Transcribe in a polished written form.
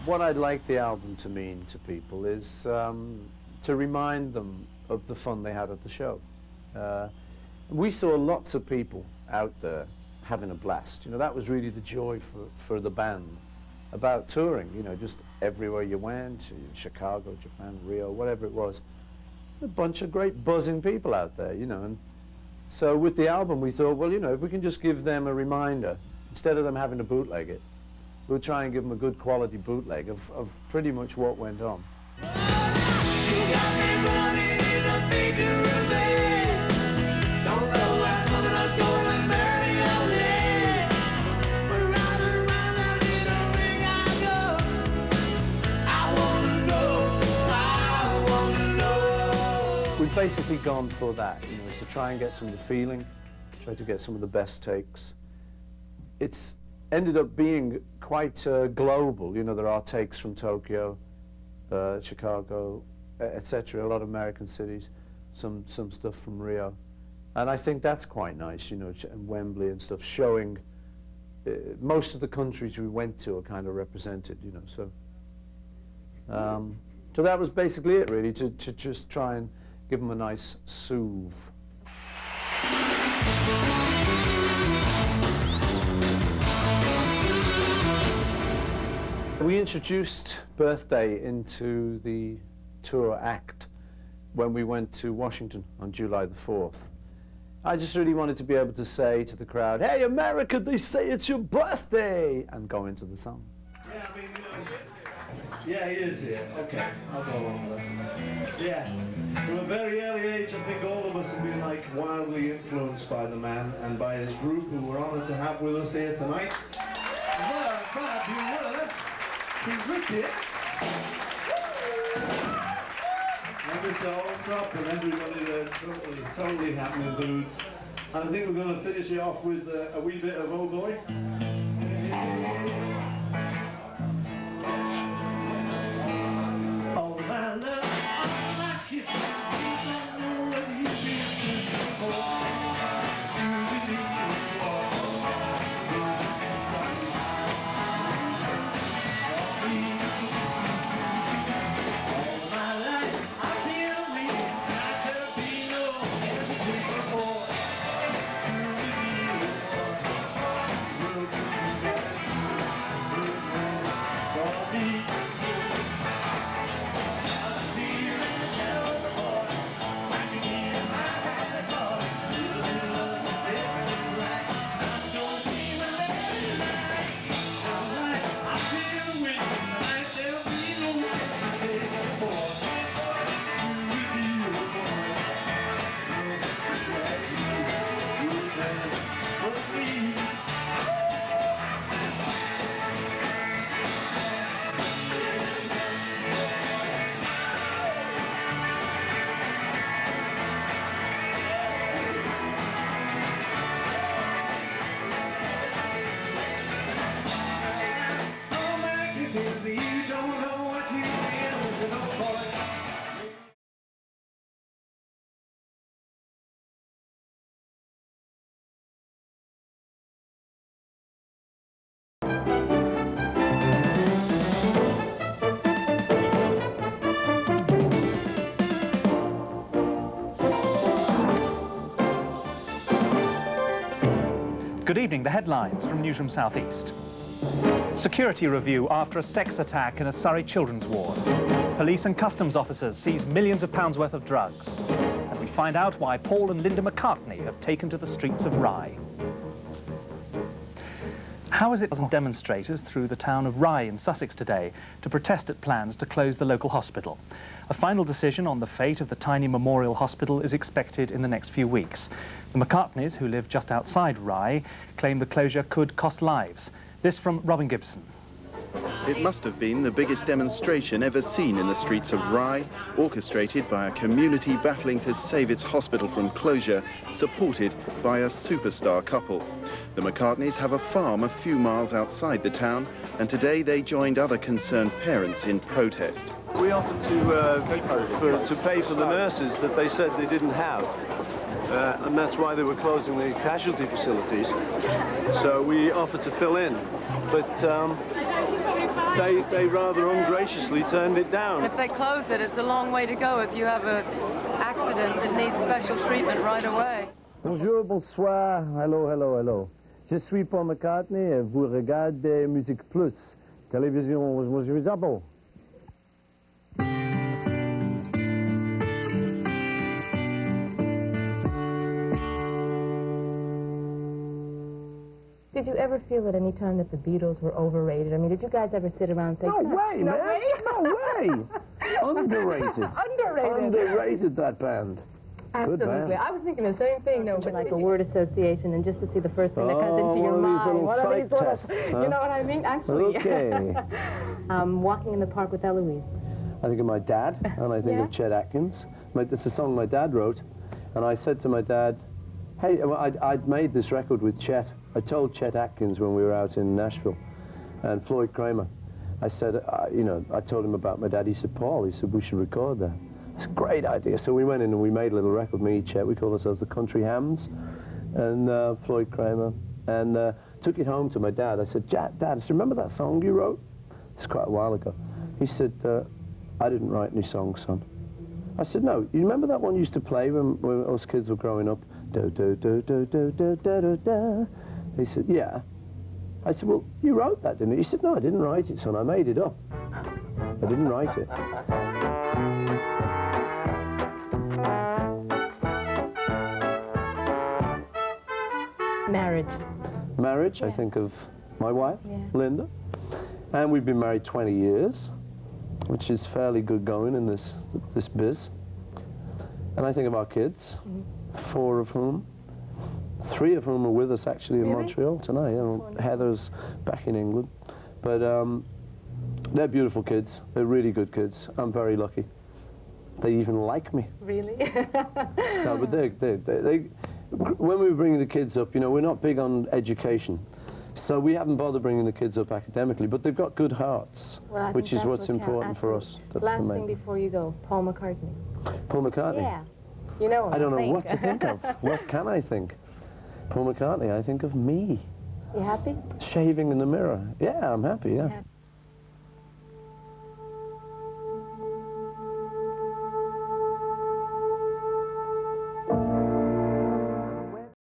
What I'd like the album to mean to people is to remind them of the fun they had at the show. We saw lots of people out there having a blast. You know, that was really the joy for the band about touring, you know, just everywhere you went, Chicago, Japan, Rio, whatever it was. A bunch of great buzzing people out there, you know. And so with the album we thought, well, you know, if we can just give them a reminder, instead of them having to bootleg it, we'll try and give them a good quality bootleg of pretty much what went on. We've basically gone for that, you know, to try and get some of the feeling, try to get some of the best takes. It's ended up being quite global, you know, there are takes from Tokyo, Chicago, etc., a lot of American cities, some stuff from Rio. And I think that's quite nice, you know, and Wembley and stuff, showing most of the countries we went to are kind of represented, you know, so. So that was basically it, really, to just try and give them a nice soothe. We introduced Birthday into the tour act when we went to Washington on July the 4th. I just really wanted to be able to say to the crowd, "Hey, America, they say it's your birthday," and go into the song. Yeah, I mean, you know, yeah, he is here. Okay, I'll go along with that. Yeah, from a very early age, I think all of us have been like wildly influenced by the man and by his group, who we're honoured to have with us here tonight. Well, glad you're with us. The Ricketts. And Mr. Allsop and everybody there, totally happening dudes. And I think we're going to finish it off with a wee bit of Oh Boy. Oh my love, oh my kiss, you don't know what you've been through before. Good evening, the headlines from Newsroom Southeast. Security review after a sex attack in a Surrey children's ward. Police and customs officers seize millions of pounds worth of drugs. And we find out why Paul and Linda McCartney have taken to the streets of Rye. How is it demonstrators through the town of Rye in Sussex today to protest at plans to close the local hospital? A final decision on the fate of the tiny memorial hospital is expected in the next few weeks. The McCartneys, who live just outside Rye, claim the closure could cost lives. This from Robin Gibson. It must have been the biggest demonstration ever seen in the streets of Rye, orchestrated by a community battling to save its hospital from closure, supported by a superstar couple. The McCartneys have a farm a few miles outside the town, and today they joined other concerned parents in protest. We offered to pay for the nurses that they said they didn't have. And that's why they were closing the casualty facilities. So we offered to fill in. But they rather ungraciously turned it down. If they close it, it's a long way to go if you have an accident that needs special treatment right away. Bonjour, bonsoir, hello, hello, hello. Je suis Paul McCartney et vous regardez Musique Plus, télévision Musique. Did you ever feel at any time that the Beatles were overrated? I mean, did you guys ever sit around and say, No way, no man. way? No way. Underrated. Underrated. Underrated, that band. Good Absolutely. band. I was thinking the same thing, no, but like a word association and just to see the first thing that comes into your one of mind. these little One of sight these little- tests, huh? You know what I mean? Actually. Okay. Walking in the park with Eloise. I think of my dad, and I think Yeah? of Chet Atkins. It's a song my dad wrote, and I said to my dad, hey, well, I'd made this record with Chet. I told Chet Atkins when we were out in Nashville, and Floyd Kramer. I said, you know, I told him about my dad. He said, Paul, he said, we should record that. It's a great idea. So we went in and we made a little record, me, Chet. We called ourselves the Country Hams, and Floyd Kramer, and took it home to my dad. I said, Dad, I said, remember that song you wrote? It's quite a while ago. He said, I didn't write any songs, son. I said, no, you remember that one you used to play when us kids were growing up? Do, do, do, do, do, do, do, do, do. He said, yeah. I said, well, you wrote that, didn't you? He said, no, I didn't write it, son. I made it up. I didn't write it. Marriage. Marriage, Yeah. I think of my wife, Yeah. Linda. And we've been married 20 years, which is fairly good going in this biz. And I think of our kids, 4 of whom, 3 of whom are with us actually in Really? Montreal tonight. You know, Heather's back in England. But they're beautiful kids. They're really good kids. I'm very lucky. They even like me. Really? No, but when we were bringing the kids up, you know, we're not big on education. So we haven't bothered bringing the kids up academically, but they've got good hearts, Well, I think which is that's what's what counts. important for us. Absolutely. That's Last the main thing before you go, Paul McCartney. Paul McCartney. Yeah. You know him, I don't know think. what to think of. What can I think? Paul McCartney, I think of me. You happy? Shaving in the mirror. Yeah, I'm happy, yeah. Yeah.